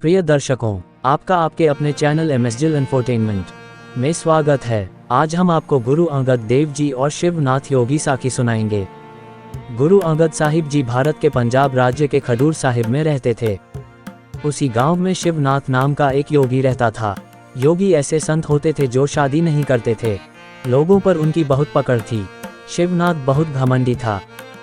प्रिय दर्शकों, आपका आपके अपने चैनल एमएसजिल इंफोटेनमेंट में स्वागत है। आज हम आपको गुरु अंगद देव जी और शिवनाथ योगी साखी सुनाएंगे। गुरु अंगद साहिब जी भारत के पंजाब राज्य के खडूर साहिब में रहते थे। उसी गांव में शिवनाथ नाम का एक योगी रहता था। योगी ऐसे संत होते थे जो शादी नहीं करते थे। लोगों पर उनकी बहुत पकड़ थी। शिवनाथ बहुत घमंडी था।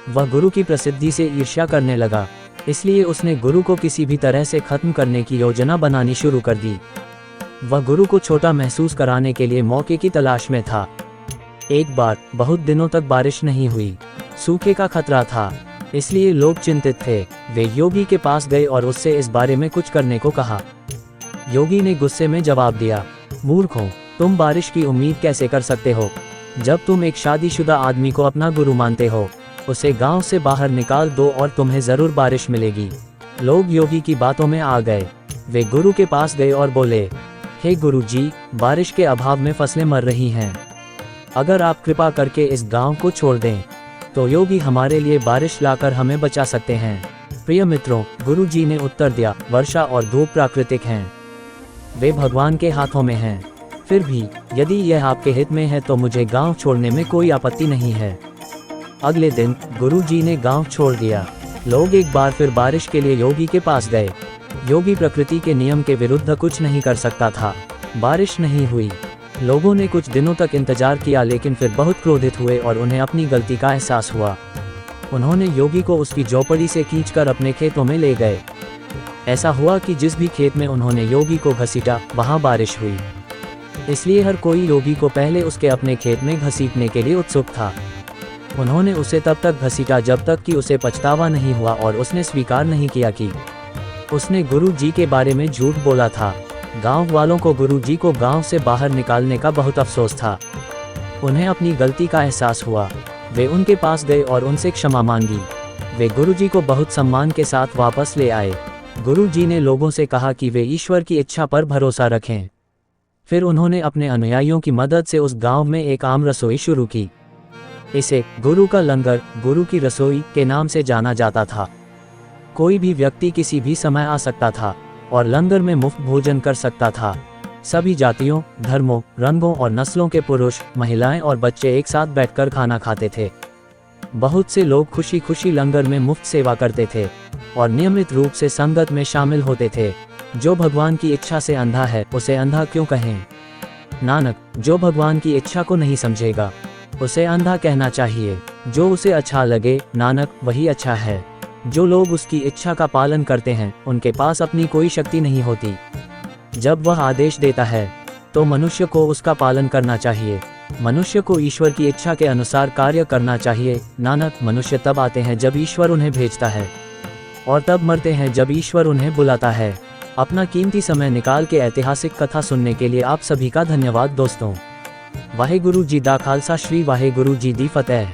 वह गुरु की प्रसिद्धि से ईर्ष्या करने लगा, इसलिए उसने गुरु को किसी भी तरह से खत्म करने की योजना बनानी शुरू कर दी। वह गुरु को छोटा महसूस कराने के लिए मौके की तलाश में था। एक बार बहुत दिनों तक बारिश नहीं हुई, सूखे का खतरा था, इसलिए लोग चिंतित थे। वे योगी के पास गए और उससे इस बारे में कुछ करने को कहा। योगी ने गुस्से में जवाब दिया, मूर्खों, तुम बारिश की उम्मीद कैसे कर सकते हो? जब तुम एक शादीशुदा आदमी को अपना गुरु मानते हो, उसे गांव से बाहर निकाल दो और तुम्हें जरूर बारिश मिलेगी। लोग योगी की बातों में आ गए। वे गुरु के पास गए और बोले, हे गुरु जी, बारिश के अभाव में फसलें मर रही हैं। अगर आप कृपा करके इस गांव को छोड़ दें, तो योगी हमारे लिए बारिश लाकर हमें बचा सकते हैं। प्रिय मित्रों, गुरु जी ने उत्तर दिया, वर्षा और धूप प्राकृतिक हैं, वे भगवान के हाथों में हैं। फिर भी यदि यह आपके हित में है तो मुझे गांव छोड़ने में कोई आपत्ति नहीं है। अगले दिन गुरु जी ने गांव छोड़ दिया। लोग एक बार फिर बारिश के लिए योगी के पास गए। योगी प्रकृति के नियम के विरुद्ध कुछ नहीं कर सकता था। बारिश नहीं हुई। लोगों ने कुछ दिनों तक इंतजार किया, लेकिन फिर बहुत क्रोधित हुए और उन्हें अपनी गलती का एहसास हुआ। उन्होंने योगी को उसकी झोपड़ी से खींचकर अपने खेतों में ले गए। ऐसा हुआ कि जिस भी खेत में उन्होंने योगी को घसीटा, वहां बारिश हुई। इसलिए हर कोई योगी को पहले उसके अपने खेत में घसीटने के लिए उत्सुक था। उन्होंने उसे तब तक घसीटा जब तक कि उसे पछतावा नहीं हुआ और उसने स्वीकार नहीं किया कि उसने गुरु जी के बारे में झूठ बोला था। गांव वालों को गुरु जी को गांव से बाहर निकालने का बहुत अफसोस था। उन्हें अपनी गलती का एहसास हुआ। वे उनके पास गए और उनसे क्षमा मांगी। वे गुरु जी को बहुत सम्मान के साथ वापस ले आए। गुरु जी ने लोगों से कहा कि वे ईश्वर की इच्छा पर भरोसा रखें। फिर उन्होंने अपने अनुयायियों की मदद से उस गांव में एक आम रसोई शुरू की। इसे गुरु का लंगर, गुरु की रसोई के नाम से जाना जाता था। कोई भी व्यक्ति किसी भी समय आ सकता था और लंगर में मुफ्त भोजन कर सकता था। सभी जातियों, धर्मों, रंगों और नस्लों के पुरुष, महिलाएं और बच्चे एक साथ बैठकर खाना खाते थे। बहुत से लोग खुशी खुशी लंगर में मुफ्त सेवा करते थे और नियमित रूप से संगत में शामिल होते थे। जो भगवान की इच्छा से अंधा है, उसे अंधा क्यों कहें? नानक, जो भगवान की इच्छा को नहीं समझेगा, उसे अंधा कहना चाहिए। जो उसे अच्छा लगे, नानक, वही अच्छा है। जो लोग उसकी इच्छा का पालन करते हैं, उनके पास अपनी कोई शक्ति नहीं होती। जब वह आदेश देता है, तो मनुष्य को उसका पालन करना चाहिए। मनुष्य को ईश्वर की इच्छा के अनुसार कार्य करना चाहिए। नानक, मनुष्य तब आते हैं जब ईश्वर उन्हें भेजता है, और तब मरते हैं जब ईश्वर उन्हें बुलाता है। अपना कीमती समय निकाल के ऐतिहासिक कथा सुनने के लिए आप सभी का धन्यवाद दोस्तों। वाहेगुरु जी दा खालसा, श्री वाहेगुरु जी दी फतेह।